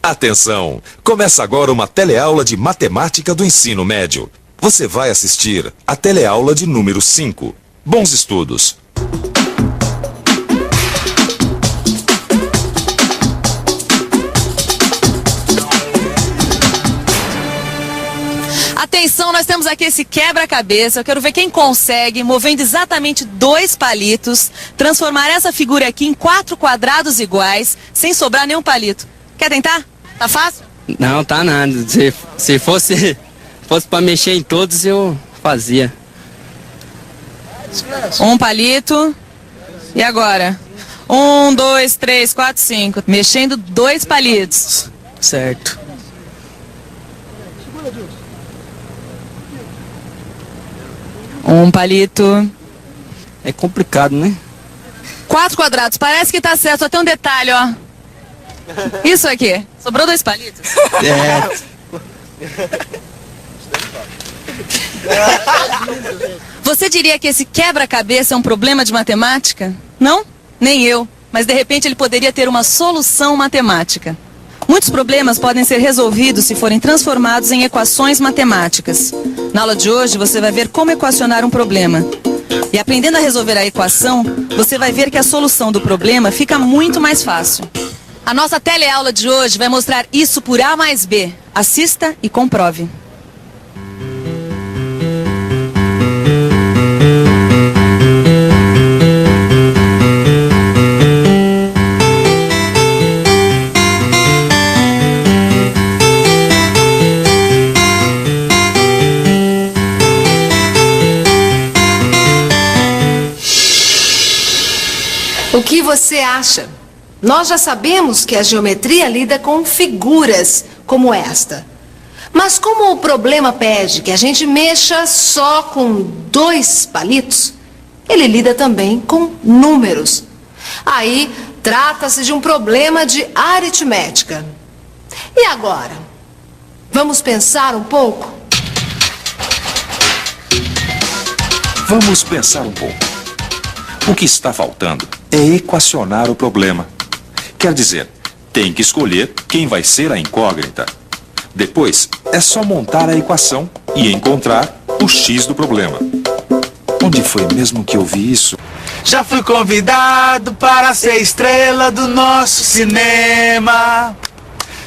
Atenção! Começa agora uma teleaula de matemática do ensino médio. Você vai assistir a teleaula de número 5. Bons estudos! Atenção, nós temos aqui esse quebra-cabeça. Eu quero ver quem consegue, movendo exatamente 2 palitos, transformar essa figura aqui em 4 quadrados iguais, sem sobrar nenhum palito. Quer tentar? Tá fácil? Não, tá nada. Se fosse para mexer em todos, eu fazia. Um palito. E agora? 1, 2, 3, 4, 5. Mexendo 2 palitos. Certo. Um palito. É complicado, né? 4 quadrados. Parece que tá certo. Só tem um detalhe, ó. Isso aqui. Sobrou 2 palitos? É. Você diria que esse quebra-cabeça é um problema de matemática? Não? Nem eu. Mas de repente ele poderia ter uma solução matemática. Muitos problemas podem ser resolvidos se forem transformados em equações matemáticas. Na aula de hoje você vai ver como equacionar um problema. E aprendendo a resolver a equação, você vai ver que a solução do problema fica muito mais fácil. A nossa teleaula de hoje vai mostrar isso por A mais B. Assista e comprove. O que você acha? Nós já sabemos que a geometria lida com figuras como esta. Mas como o problema pede que a gente mexa só com 2 palitos, ele lida também com números. Aí, trata-se de um problema de aritmética. E agora? Vamos pensar um pouco? Vamos pensar um pouco. O que está faltando é equacionar o problema. Quer dizer, tem que escolher quem vai ser a incógnita. Depois, é só montar a equação e encontrar o x do problema. Onde foi mesmo que eu vi isso? Já fui convidado para ser estrela do nosso cinema.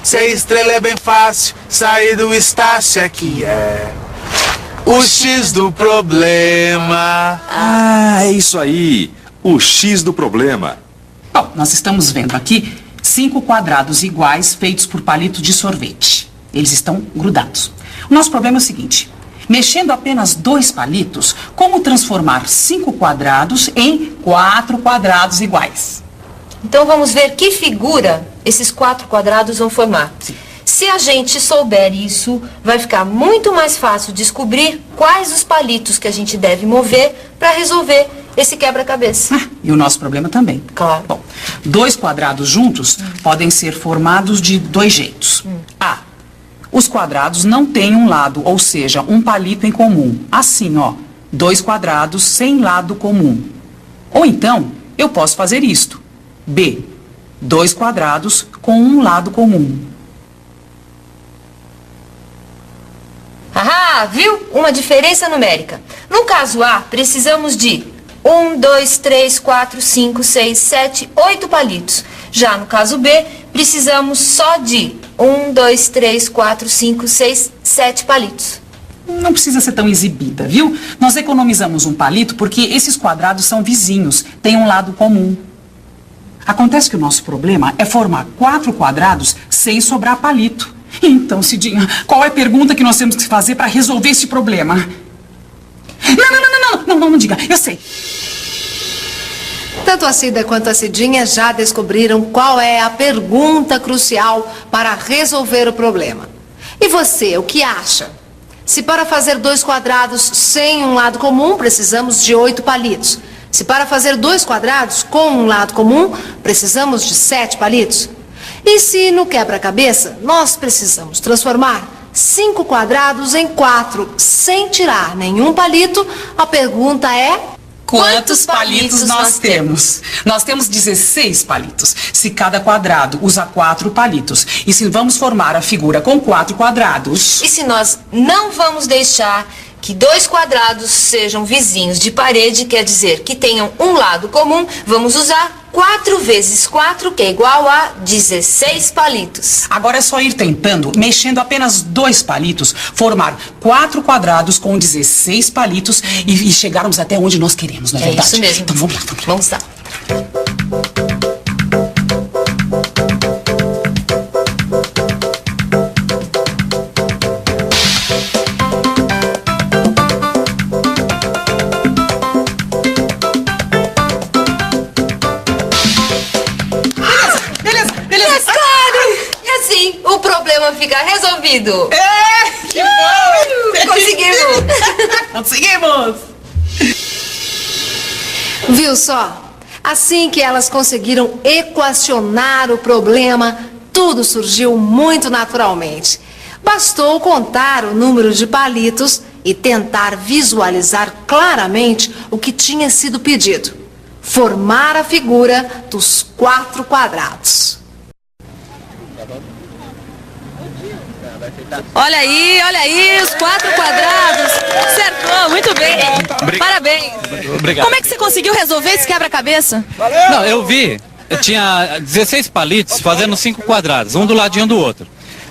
Ser estrela é bem fácil, sair do Estácio aqui é o x do problema. Ah, é isso aí, o x do problema. Bom, nós estamos vendo aqui 5 quadrados iguais feitos por palito de sorvete. Eles estão grudados. O nosso problema é o seguinte: mexendo apenas 2 palitos, como transformar 5 quadrados em 4 quadrados iguais? Então vamos ver que figura esses 4 quadrados vão formar. Sim. Se a gente souber isso, vai ficar muito mais fácil descobrir quais os palitos que a gente deve mover para resolver esse quebra-cabeça. E o nosso problema também. Claro. Bom, 2 quadrados juntos podem ser formados de 2 jeitos. A. Os quadrados não têm um lado, ou seja, um palito em comum. Assim, ó, 2 quadrados sem lado comum. Ou então, eu posso fazer isto. B. 2 quadrados com um lado comum. Ah, viu? Uma diferença numérica. No caso A, precisamos de 1, 2, 3, 4, 5, 6, 7, 8 palitos. Já no caso B, precisamos só de 1, 2, 3, 4, 5, 6, 7 palitos. Não precisa ser tão exibida, viu? Nós economizamos um palito porque esses quadrados são vizinhos, têm um lado comum. Acontece que o nosso problema é formar 4 quadrados sem sobrar palito. Então, Cidinha, qual é a pergunta que nós temos que fazer para resolver esse problema? Não diga, eu sei. Tanto a Cida quanto a Cidinha já descobriram qual é a pergunta crucial para resolver o problema. E você, o que acha? Se para fazer 2 quadrados sem um lado comum, precisamos de 8 palitos. Se para fazer 2 quadrados com um lado comum, precisamos de 7 palitos. E se no quebra-cabeça nós precisamos transformar 5 quadrados em 4 sem tirar nenhum palito, a pergunta é: Quantos palitos nós temos? Nós temos 16 palitos. Se cada quadrado usa 4 palitos. E se vamos formar a figura com 4 quadrados... E se nós não vamos deixar que 2 quadrados sejam vizinhos de parede, quer dizer que tenham um lado comum, vamos usar 4 vezes 4, que é igual a 16 palitos. Agora é só ir tentando, mexendo apenas 2 palitos, formar 4 quadrados com 16 palitos e chegarmos até onde nós queremos, não é verdade? Isso mesmo. Então vamos lá, vamos lá. Vamos lá. O problema fica resolvido. Que bom! Conseguimos! Conseguimos! Viu só? Assim que elas conseguiram equacionar o problema, tudo surgiu muito naturalmente. Bastou contar o número de palitos e tentar visualizar claramente o que tinha sido pedido. Formar a figura dos 4 quadrados. Olha aí, os 4 quadrados. Acertou, muito bem. Parabéns. Obrigado. Como é que você conseguiu resolver esse quebra-cabeça? Não, eu tinha 16 palitos fazendo 5 quadrados, um do ladinho do outro.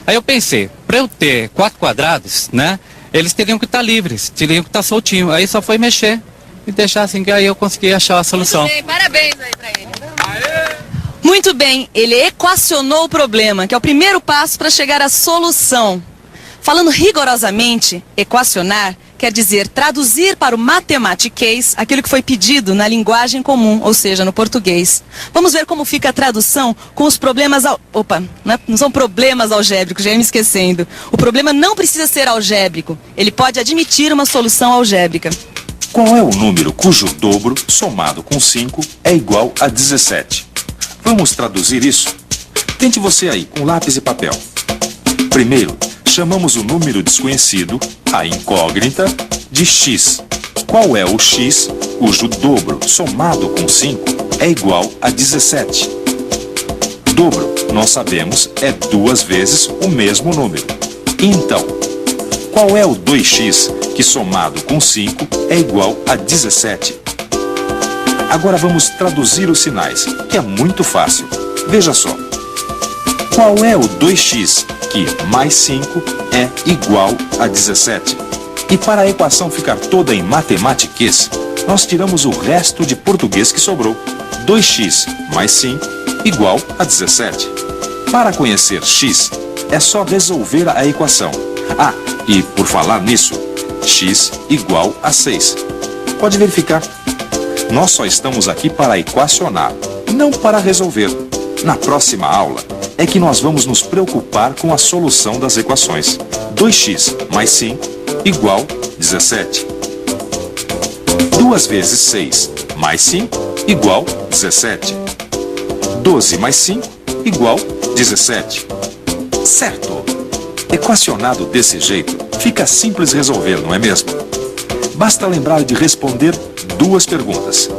Aí eu pensei, para eu ter 4 quadrados, né, eles teriam que estar livres, teriam que estar soltinhos. Aí só foi mexer e deixar assim, que aí eu consegui achar a solução. Muito bem, parabéns aí pra ele. Muito bem, ele equacionou o problema, que é o primeiro passo para chegar à solução. Falando rigorosamente, equacionar quer dizer traduzir para o matematiquês aquilo que foi pedido na linguagem comum, ou seja, no português. Vamos ver como fica a tradução com os problemas... não são problemas algébricos, já ia me esquecendo. O problema não precisa ser algébrico, ele pode admitir uma solução algébrica. Qual é o número cujo dobro, somado com 5, é igual a 17? Vamos traduzir isso? Tente você aí, com lápis e papel. Primeiro, chamamos o número desconhecido, a incógnita, de x. Qual é o x cujo dobro, somado com 5, é igual a 17? Dobro, nós sabemos, é 2 vezes o mesmo número. Então, qual é o 2x que somado com 5 é igual a 17? Agora vamos traduzir os sinais, que é muito fácil. Veja só. Qual é o 2x que mais 5 é igual a 17? E para a equação ficar toda em matematiquês, nós tiramos o resto de português que sobrou. 2x mais 5 igual a 17. Para conhecer x, é só resolver a equação. Ah, e por falar nisso, x igual a 6. Pode verificar. Nós só estamos aqui para equacionar, não para resolver. Na próxima aula é que nós vamos nos preocupar com a solução das equações. 2x mais 5 igual 17. 2 vezes 6 mais 5 igual 17. 12 mais 5 igual 17. Certo. Equacionado desse jeito, fica simples resolver, não é mesmo? Basta lembrar de responder 2 perguntas.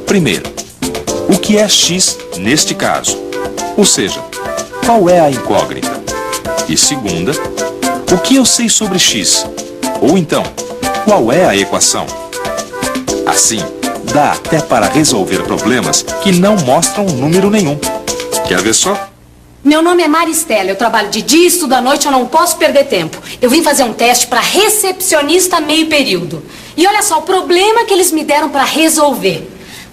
Primeiro, o que é x neste caso? Ou seja, qual é a incógnita? E segunda, o que eu sei sobre x? Ou então, qual é a equação? Assim, dá até para resolver problemas que não mostram número nenhum. Quer ver só? Meu nome é Maristela, eu trabalho de dia e estudo à noite, eu não posso perder tempo. Eu vim fazer um teste para recepcionista meio período. E olha só, o problema que eles me deram para resolver.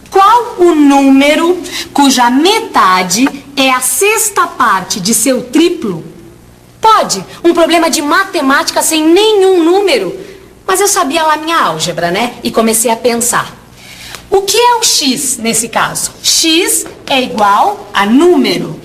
Qual o número cuja metade é a sexta parte de seu triplo? Pode, um problema de matemática sem nenhum número. Mas eu sabia lá minha álgebra, né? E comecei a pensar. O que é o x nesse caso? X é igual a número.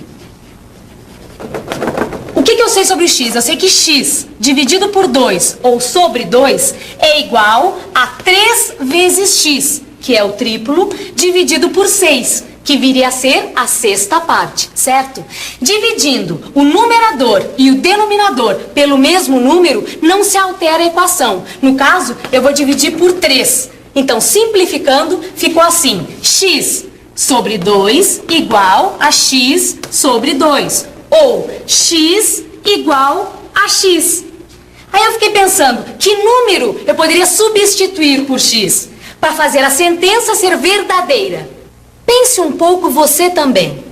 O que eu sei sobre o x? Eu sei que x dividido por 2 ou sobre 2 é igual a 3 vezes x, que é o triplo, dividido por 6, que viria a ser a sexta parte, certo? Dividindo o numerador e o denominador pelo mesmo número, não se altera a equação. No caso, eu vou dividir por 3. Então, simplificando, ficou assim: x sobre 2 igual a x sobre 2. Ou x igual a x. Aí eu fiquei pensando, que número eu poderia substituir por x para fazer a sentença ser verdadeira? Pense um pouco você também.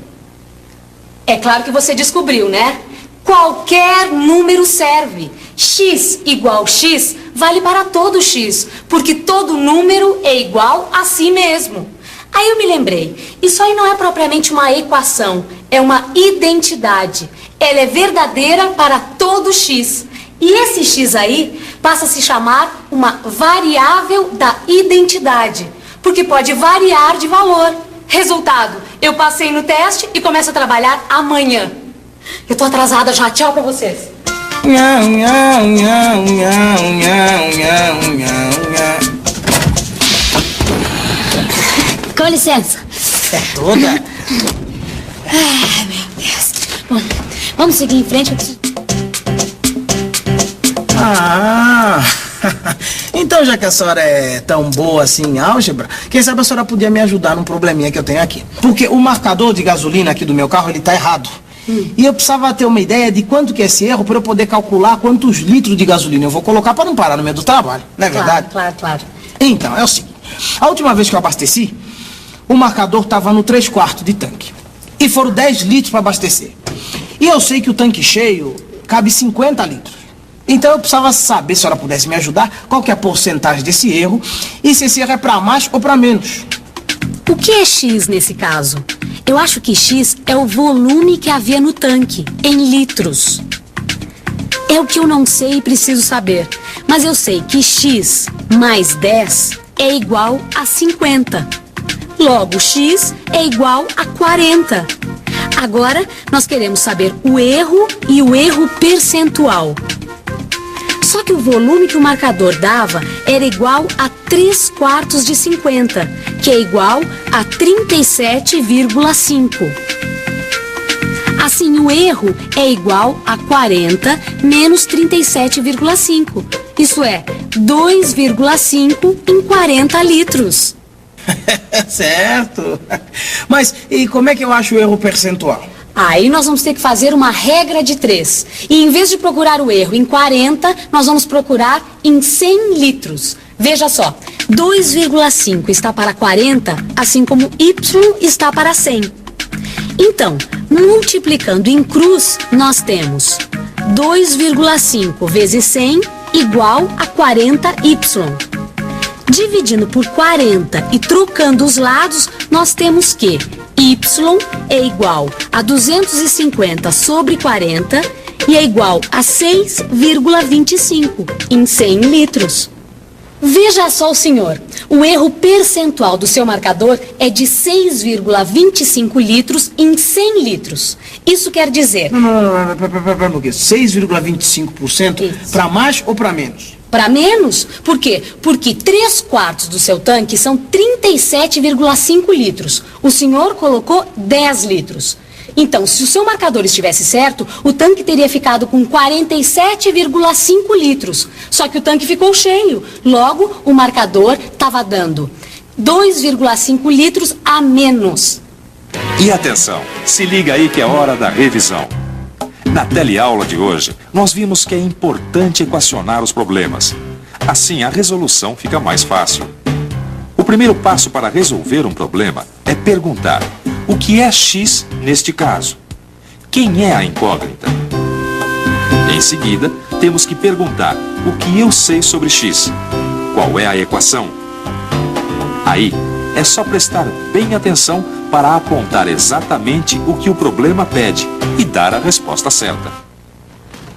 É claro que você descobriu, né? Qualquer número serve. X igual x vale para todo x, porque todo número é igual a si mesmo. Aí eu me lembrei, isso aí não é propriamente uma equação, é uma identidade. Ela é verdadeira para todo x. E esse x aí passa a se chamar uma variável da identidade, porque pode variar de valor. Resultado, eu passei no teste e começo a trabalhar amanhã. Eu tô atrasada já, tchau pra vocês. Com licença. É toda? Ai, meu Deus. Bom, vamos seguir em frente. Então, já que a senhora é tão boa assim em álgebra, quem sabe a senhora podia me ajudar num probleminha que eu tenho aqui. Porque o marcador de gasolina aqui do meu carro, ele tá errado. E eu precisava ter uma ideia de quanto que é esse erro para eu poder calcular quantos litros de gasolina eu vou colocar para não parar no meio do trabalho, não é verdade? Claro. Então, é o seguinte. A última vez que eu abasteci, o marcador estava no 3/4 de tanque. E foram 10 litros para abastecer. E eu sei que o tanque cheio cabe 50 litros. Então eu precisava saber, se a senhora pudesse me ajudar, qual que é a porcentagem desse erro e se esse erro é para mais ou para menos. O que é x nesse caso? Eu acho que x é o volume que havia no tanque, em litros. É o que eu não sei e preciso saber. Mas eu sei que x mais 10 é igual a 50. Logo, x é igual a 40. Agora, nós queremos saber o erro e o erro percentual. Só que o volume que o marcador dava era igual a 3/4 de 50, que é igual a 37,5. Assim, o erro é igual a 40 menos 37,5. Isso é 2,5 em 40 litros. Certo. Mas e como é que eu acho o erro percentual? Aí nós vamos ter que fazer uma regra de 3. E em vez de procurar o erro em 40, nós vamos procurar em 100 litros. Veja só, 2,5 está para 40, assim como y está para 100. Então, multiplicando em cruz, nós temos 2,5 vezes 100 igual a 40y. Dividindo por 40 e trocando os lados, nós temos que y é igual a 250 sobre 40 e é igual a 6,25 em 100 litros. Veja só, senhor, o erro percentual do seu marcador é de 6,25 litros em 100 litros. Isso quer dizer... Não, 6,25% para mais ou para menos? Para menos? Por quê? Porque 3/4 do seu tanque são 37,5 litros. O senhor colocou 10 litros. Então, se o seu marcador estivesse certo, o tanque teria ficado com 47,5 litros. Só que o tanque ficou cheio. Logo, o marcador estava dando 2,5 litros a menos. E atenção, se liga aí que é hora da revisão. Na teleaula de hoje, nós vimos que é importante equacionar os problemas. Assim, a resolução fica mais fácil. O primeiro passo para resolver um problema é perguntar: o que é x neste caso? Quem é a incógnita? Em seguida, temos que perguntar: o que eu sei sobre x? Qual é a equação? Aí, é só prestar bem atenção para apontar exatamente o que o problema pede e dar a resposta certa.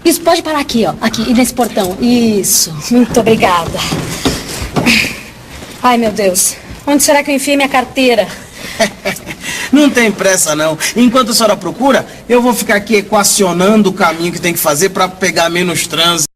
Isso, pode parar aqui, ó. Aqui, nesse portão. Isso. Muito obrigada. Ai, meu Deus. Onde será que eu enfiei minha carteira? Não tem pressa, não. Enquanto a senhora procura, eu vou ficar aqui equacionando o caminho que tem que fazer para pegar menos trânsito.